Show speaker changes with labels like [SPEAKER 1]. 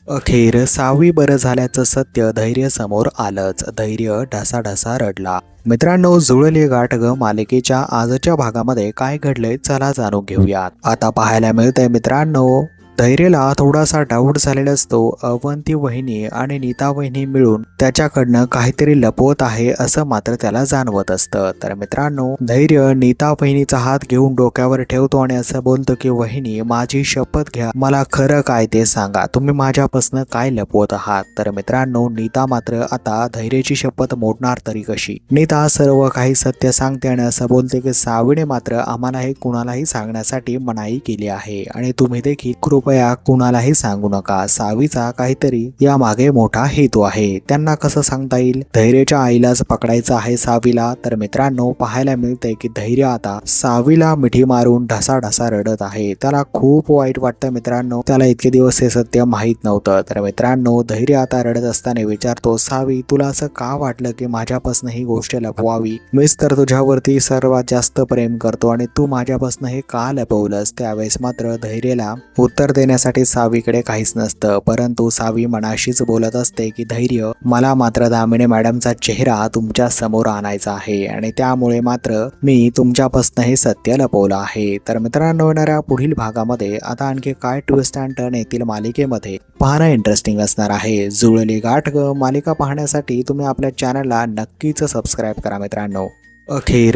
[SPEAKER 1] अखेर 6वी बरं झाल्याचं सत्य धैर्य समोर आलंच. धैर्य ढसाढसा रडला. मित्रांनो, जुळली गाठ ग मालिकेच्या आजच्या भागामध्ये काय घडलंय चला जाणून घेऊयात. आता पाहायला मिळतंय मित्रांनो, धैर्यला थोडासा डाऊट झालेला असतो. अवंती वहिनी आणि नीता वहिनी मिळून त्याच्याकडनं काहीतरी लपवत आहे असं मात्र त्याला जाणवत असतं. तर मित्रांनो, धैर्य नीता वहिनीचा हात घेऊन डोक्यावर ठेवतो आणि असं बोलतो की वहिनी, माझी शपथ घ्या, मला खरं काय ते सांगा, तुम्ही माझ्यापासून काय लपवत आहात. तर मित्रांनो, नीता मात्र आता धैर्याची शपथ मोडणार तरी कशी. नीता सर्व काही सत्य सांगते आणि असं बोलते की सावीने मात्र आम्हाला हे कुणालाही सांगण्यासाठी मनाई केली आहे आणि तुम्ही देखील कृपया कुणालाही सांगू नका. सावीचा काहीतरी या मागे मोठा हेतू आहे. त्यांना कसं सांगता येईल? धैर्याच्या आईलाच पकडायचं आहे सावीला. तर मित्रांनो, पाहायला मिळतंय की धैर्य आता सावीला मिठी मारून ढसाढसा रडत आहे. त्याला खूप वाईट वाटतं मित्रांनो. त्याला इतके दिवस हे सत्य माहीत नव्हतं. तर मित्रांनो, धैर्य आता रडत असताना विचारतो, सावी, तुला असं का वाटलं की माझ्यापासून ही गोष्ट लपवावी? मीच तर तुझ्यावरती सर्वात जास्त प्रेम करतो आणि तू माझ्यापासून हे का लपवलंस? त्यावेळेस मात्र धैर्यला उत्तर देण्यासाठी सावीकडे काहीच नसतं, परंतु सावी मनाशीच बोलत असते की धैर्य, मला मात्र दामिनी मॅडमचा चेहरा तुमच्या समोर आणायचा आहे आणि त्यामुळे मात्र मी तुमच्यापासून हे सत्य लपवलं आहे. तर मित्रांनो, येणाऱ्या पुढील भागामध्ये आता आणखी काय ट्विस्ट अँड टर्न येतील मालिकेमध्ये पाहणं इंटरेस्टिंग असणार आहे. जुळली गाठ ग मालिका पाहण्यासाठी तुम्ही आपल्या चॅनलला नक्कीच सबस्क्राईब करा मित्रांनो. अखेर